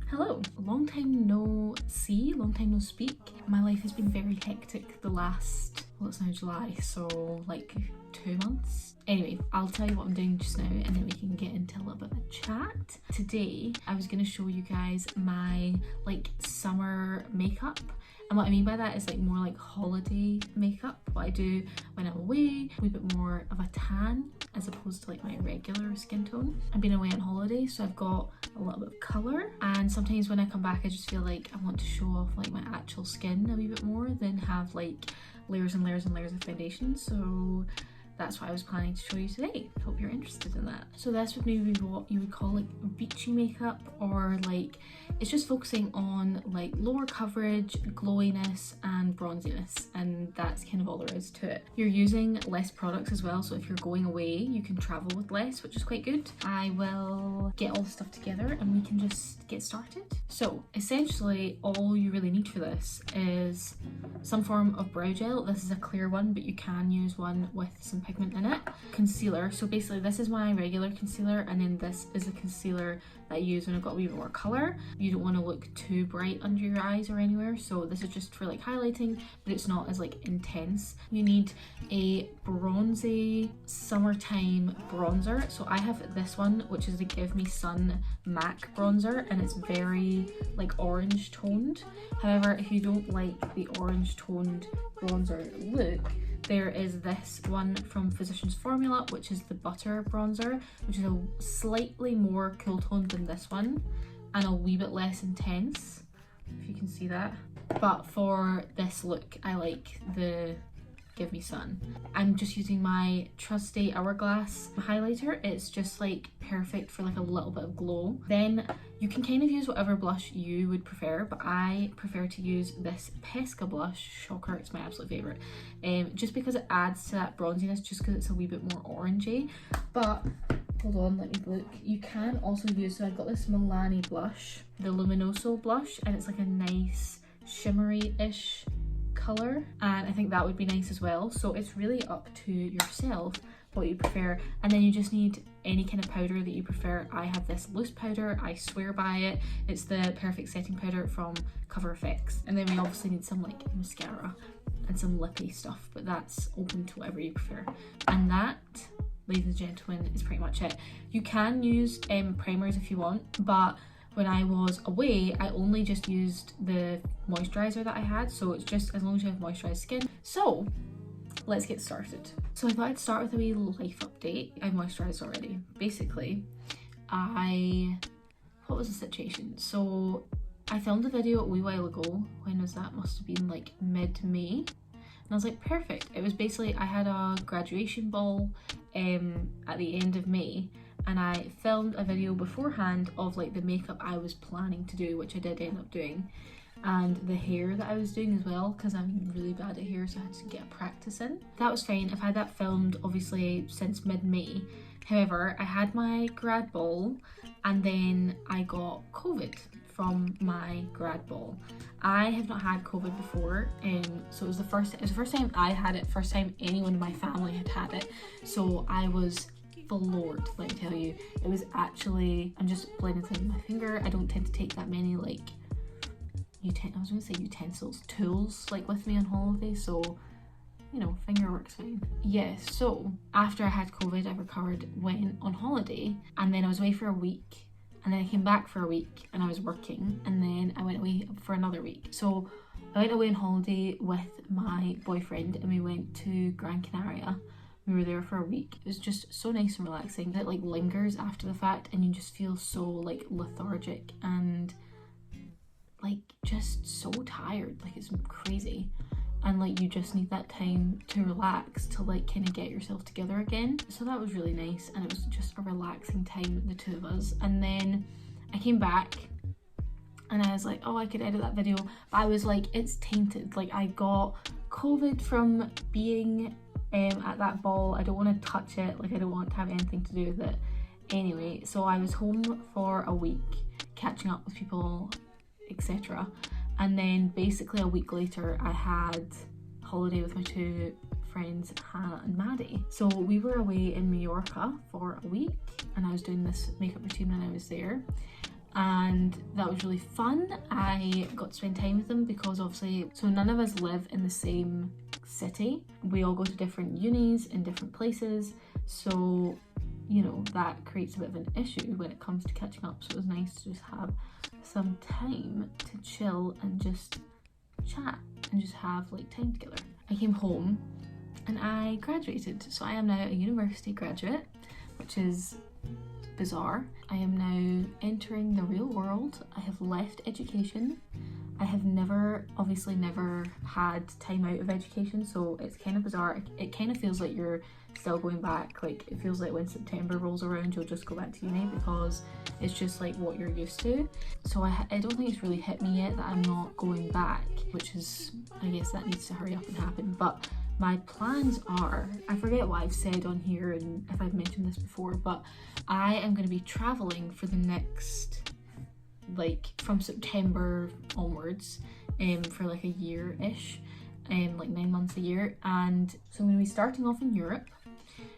Hello, long time no see, long time no speak. My life has been very hectic the last, well it's now July, so like 2 months. Anyway, I'll tell you what I'm doing just now and then we can get into a little bit of a chat. Today, I was going to show you guys my like summer makeup. And what I mean by that is like more like holiday makeup. What I do when I'm away, a wee bit more of a tan as opposed to like my regular skin tone. I've been away on holiday, so I've got a little bit of colour. And sometimes when I come back, I just feel like I want to show off like my actual skin a wee bit more than have like layers and layers and layers of foundation. So that's what I was planning to show you today. Hope you're interested in that. So this would maybe be what you would call like beachy makeup, or like it's just focusing on like lower coverage, glowiness and bronziness, and that's kind of all there is to it. You're using less products as well, so if you're going away you can travel with less, which is quite good. I will get all the stuff together and we can just get started. So essentially all you really need for this is some form of brow gel. This is a clear one, but you can use one with some pigment in it. Concealer, so basically this is my regular concealer, and then this is a concealer that I use when I've got a wee bit more colour. You don't want to look too bright under your eyes or anywhere, so this is just for like highlighting, but it's not as like intense. You need a bronzy summertime bronzer, so I have this one, which is the Give Me Sun MAC bronzer, and it's very like orange toned. However, if you don't like the orange toned bronzer look, there is this one from Physicians Formula, which is the Butter bronzer, which is a slightly more cool toned than this one and a wee bit less intense, if you can see that. But for this look, I like the Give Me Sun. I'm just using my trusty Hourglass highlighter. It's just like perfect for like a little bit of glow. Then you can kind of use whatever blush you would prefer, but I prefer to use this Pesca blush. Shocker, it's my absolute favourite. Just because it adds to that bronziness, just because it's a wee bit more orangey. But hold on, let me look. You can also use, so I've got this Milani blush, the Luminoso Blush, and it's like a nice shimmery-ish colour, and I think that would be nice as well. So it's really up to yourself what you prefer, and then you just need any kind of powder that you prefer. I have this loose powder, I swear by it. It's the Perfect Setting Powder from Cover FX. And then we obviously need some like mascara and some lippy stuff, but that's open to whatever you prefer. And that, ladies and gentlemen, is pretty much it. You can use primers if you want, but when I was away, I only just used the moisturizer that I had, so it's just as long as you have moisturized skin. So let's get started. So I thought I'd start with a wee life update. I moisturized already. Basically, what was the situation? So I filmed a video a wee while ago. When was that? Must have been like mid-May. And I was like, perfect. It was basically, I had a graduation ball at the end of May, and I filmed a video beforehand of like the makeup I was planning to do, which I did end up doing, and the hair that I was doing as well, because I'm really bad at hair, so I had to get practice in. That was fine. I've had that filmed obviously since mid-May. However, I had my grad ball and then I got COVID from my grad ball. I have not had COVID before, so it was the first time I had it, first time anyone in my family had it. So I was floored, let me tell you. It was actually, I'm just blending it in my finger. I don't tend to take that many like utensils, tools like with me on holiday, so you know, finger works fine. Yes, so after I had COVID, I recovered, went on holiday, and then I was away for a week, and then I came back for a week and I was working, and then I went away for another week. So I went away on holiday with my boyfriend and we went to Gran Canaria. We were there for a week. It was just so nice and relaxing. It like lingers after the fact and you just feel so like lethargic and like just so tired. Like it's crazy. And like you just need that time to relax, to like kind of get yourself together again. So that was really nice, and it was just a relaxing time, the two of us. And then I came back and I was like, oh, I could edit that video, but I was like, it's tainted. Like I got COVID from being at that ball. I don't want to touch it, like I don't want to have anything to do with it anyway. So I was home for a week catching up with people, etc. And then basically a week later I had holiday with my two friends, Hannah and Maddie. So we were away in Mallorca for a week and I was doing this makeup routine when I was there. and that was really fun. I got to spend time with them because obviously, so none of us live in the same city. We all go to different unis in different places, so you know, that creates a bit of an issue when it comes to catching up. So it was nice to just have some time to chill and just chat and just have like time together. I came home and I graduated, so I am now a university graduate, which is bizarre. I am now entering the real world. I have left education. I have obviously never had time out of education, so it's kind of bizarre. It kind of feels like you're still going back. Like, it feels like when September rolls around you'll just go back to uni because it's just like what you're used to. So I don't think it's really hit me yet that I'm not going back, which is, I guess that needs to hurry up and happen. But my plans are, I forget what I've said on here and if I've mentioned this before, but I am going to be traveling for the next, like from September onwards, for like a year-ish, like 9 months a year. And so I'm going to be starting off in Europe,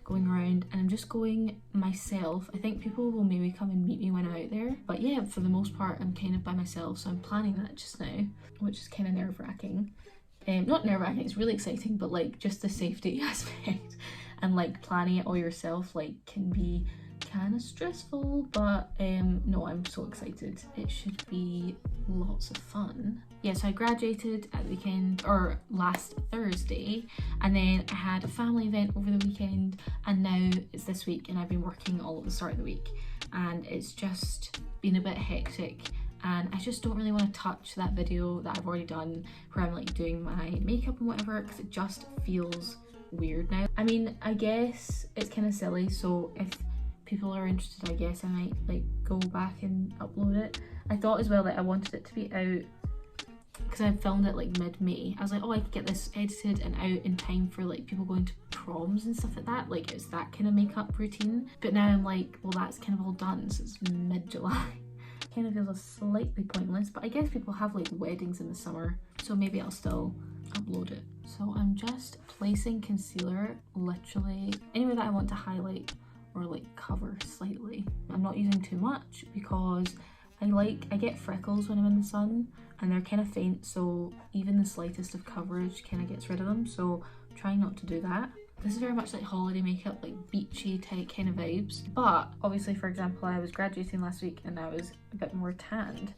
going around, and I'm just going myself. I think people will maybe come and meet me when I'm out there, but yeah, for the most part I'm kind of by myself, so I'm planning that just now, which is kind of nerve-wracking. Not nerve-wracking, it's really exciting, but like just the safety aspect and like planning it all yourself like can be kind of stressful, but no, I'm so excited. It should be lots of fun. Yeah, so I graduated at the weekend, or last Thursday, and then I had a family event over the weekend, and now it's this week and I've been working all at the start of the week, and it's just been a bit hectic. And I just don't really want to touch that video that I've already done where I'm like doing my makeup and whatever, because it just feels weird now. I mean, I guess it's kind of silly, so if people are interested, I guess I might like go back and upload it. I thought as well that I wanted it to be out because I filmed it like mid-May. I was like, oh, I could get this edited and out in time for like people going to proms and stuff like that. Like, it's that kind of makeup routine. But now I'm like, well, that's kind of all done, so it's mid-July. Kind of feels slightly pointless, but I guess people have like weddings in the summer, so maybe I'll still upload it. So I'm just placing concealer literally anywhere that I want to highlight or like cover slightly. I'm not using too much because I get freckles when I'm in the sun and they're kind of faint, so even the slightest of coverage kind of gets rid of them, so I'm trying not to do that. This is very much like holiday makeup, like beachy type kind of vibes. But obviously, for example, I was graduating last week and I was a bit more tanned,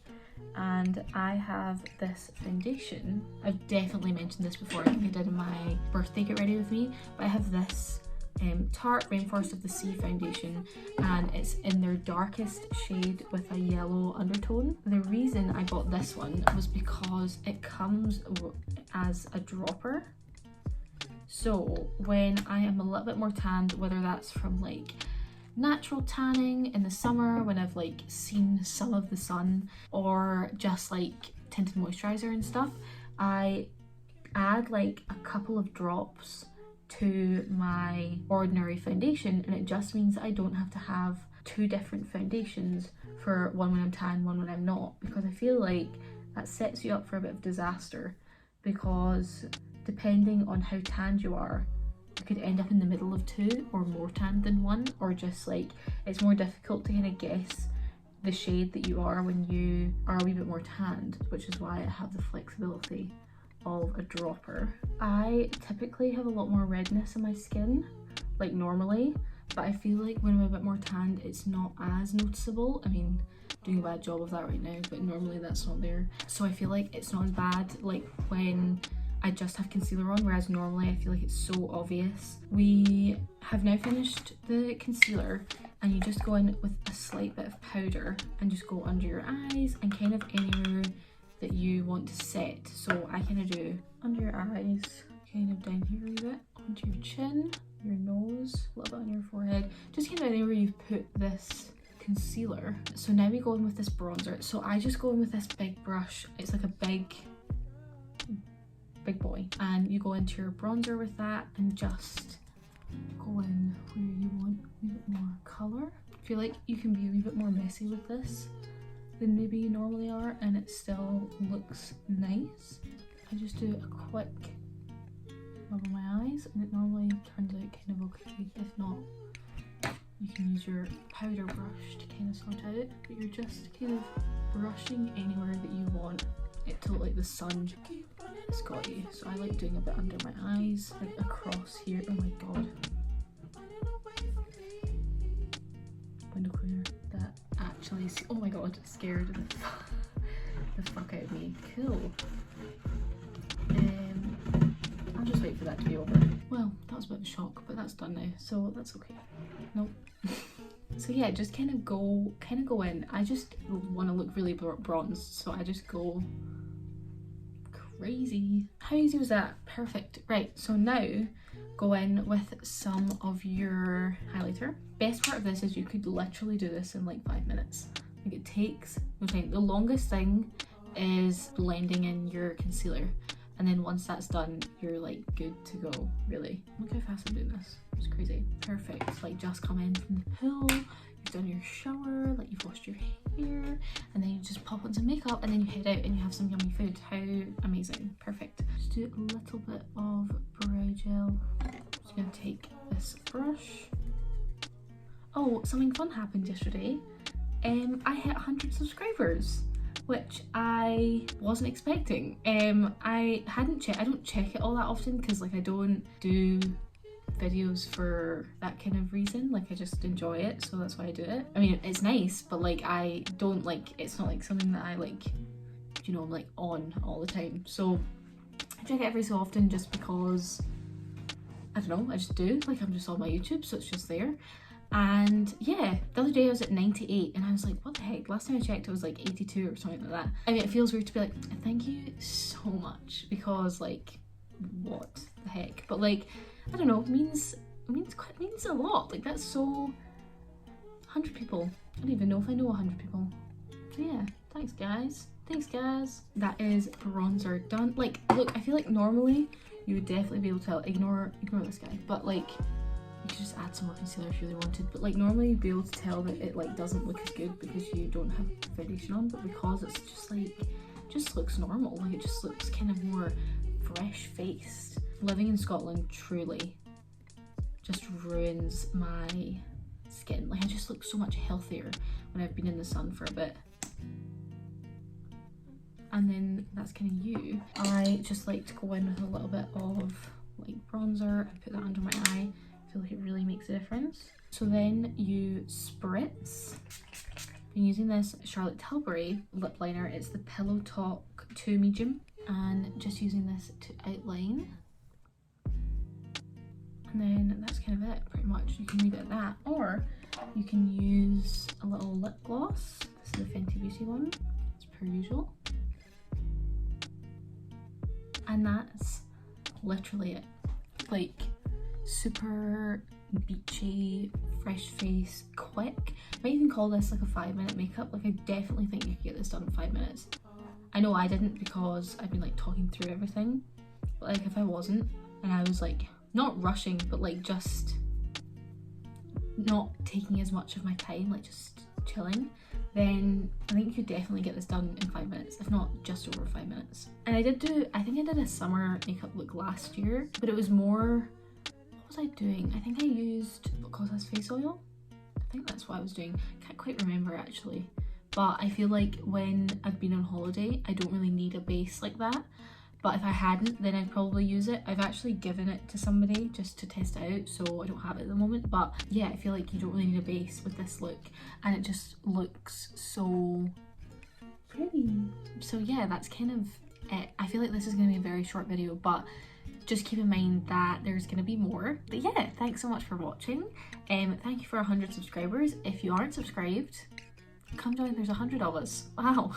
and I have this foundation. I've definitely mentioned this before, I think I did in my birthday get ready with me, but I have this Tarte Rainforest of the Sea foundation, and it's in their darkest shade with a yellow undertone. The reason I bought this one was because it comes as a dropper. So when I am a little bit more tanned, whether that's from like natural tanning in the summer when I've like seen some of the sun, or just like tinted moisturizer and stuff, I add like a couple of drops to my ordinary foundation, and it just means that I don't have to have two different foundations for one when I'm tan, one when I'm not, because I feel like that sets you up for a bit of disaster, because depending on how tanned you are, you could end up in the middle of two or more tanned than one, or just like it's more difficult to kind of guess the shade that you are when you are a wee bit more tanned, which is why I have the flexibility of a dropper. I typically have a lot more redness in my skin, like normally, but I feel like when I'm a bit more tanned it's not as noticeable. I mean, doing a bad job of that right now, but normally that's not there. So I feel like it's not as bad like when I just have concealer on, whereas normally I feel like it's so obvious. We have now finished the concealer, and you just go in with a slight bit of powder and just go under your eyes and kind of anywhere that you want to set. So I kind of do under your eyes, kind of down here a wee bit, onto your chin, your nose, a little bit on your forehead, just kind of anywhere you've put this concealer. So now we go in with this bronzer. So I just go in with this big brush. It's like a big boy, and you go into your bronzer with that and just go in where you want a wee bit more colour. I feel like you can be a wee bit more messy with this than maybe you normally are, and it still looks nice. I just do a quick rub on my eyes and it normally turns out kind of okay. If not, you can use your powder brush to kind of sort out, but you're just kind of brushing anywhere that you want it to look like the sun has got you. So I like doing a bit under my eyes, like across here. Oh my god. Window cleaner. That actually, oh my god, scared the fuck out of me. Cool. I'll just wait for that to be over. Well, that was a bit of a shock, but that's done now, so that's okay. Nope. So yeah, just kind of go in. I just want to look really bronzed, so I just go crazy. How easy was that? Perfect. Right, so now go in with some of your highlighter. Best part of this is you could literally do this in like 5 minutes. Like it takes no time. The longest thing is blending in your concealer. And then once that's done, you're like good to go, really. Look how fast I'm doing this. It's crazy. Perfect. Like just come in from the pool, you've done your shower, like you've washed your hair, and then you just pop on some makeup and then you head out and you have some yummy food. How amazing. Perfect. Just do a little bit of brow gel. Just gonna take this brush. Oh, something fun happened yesterday. I hit 100 subscribers, which I wasn't expecting. I don't check it all that often because like I don't do videos for that kind of reason. Like I just enjoy it, so that's why I do it. I mean, it's nice, but like I don't like, it's not like something that I like, you know, I'm like on all the time. So I check it every so often just because, I don't know, I just do. Like I'm just on my YouTube, so it's just there. And yeah, the other day I was at 98 and I was like, what the heck? Last time I checked it was like 82 or something like that. I mean, it feels weird to be like, thank you so much, because like, what the heck? But like, I don't know, it means a lot. Like that's so, 100 people. I don't even know if I know 100 people. So yeah, thanks guys. Thanks guys. That is bronzer done. Like, look, I feel like normally you would definitely be able to ignore this guy, but like, you could just add some more concealer if you really wanted, but like normally you'd be able to tell that it like doesn't look as good because you don't have foundation on, but because it's just like, just looks normal, like it just looks kind of more fresh faced. Living in Scotland truly just ruins my skin. Like I just look so much healthier when I've been in the sun for a bit. And then that's kind of you. I just like to go in with a little bit of like bronzer and put that under my eye. I feel like it really makes a difference. So then you spritz. I'm using this Charlotte Tilbury lip liner. It's the Pillow Talk 2 Medium, and just using this to outline. And then that's kind of it, pretty much. You can leave it at that, or you can use a little lip gloss. This is the Fenty Beauty one, as per usual. And that's literally it. Like, super beachy, fresh face, quick. I might even call this like a 5-minute makeup. Like I definitely think you could get this done in 5 minutes. I know I didn't because I've been like talking through everything, but like if I wasn't and I was like not rushing, but like just not taking as much of my time, like just chilling, then I think you could definitely get this done in 5 minutes, if not just over 5 minutes. And I think I did a summer makeup look last year, but it was more, what was I doing? I think I used Cosas face oil. I think that's what I was doing. Can't quite remember actually. But I feel like when I've been on holiday, I don't really need a base like that. But if I hadn't, then I'd probably use it. I've actually given it to somebody just to test it out, so I don't have it at the moment. But yeah, I feel like you don't really need a base with this look, and it just looks so pretty. So yeah, that's kind of it. I feel like this is going to be a very short video, but just keep in mind that there's going to be more. But yeah, thanks so much for watching. Thank you for 100 subscribers. If you aren't subscribed, come join, there's 100 of us. Wow.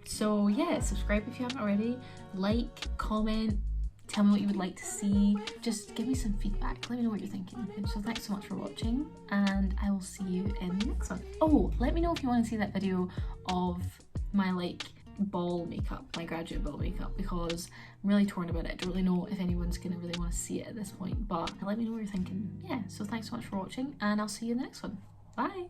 So yeah, subscribe if you haven't already, like, comment, tell me what you would like to see, just give me some feedback, let me know what you're thinking. So thanks so much for watching, and I will see you in the next one. Oh, let me know if you want to see that video of my like ball makeup, my graduate ball makeup, because I'm really torn about it. I don't really know if anyone's gonna really want to see it at this point, but let me know what you're thinking. Yeah, so thanks so much for watching, and I'll see you in the next one. Bye!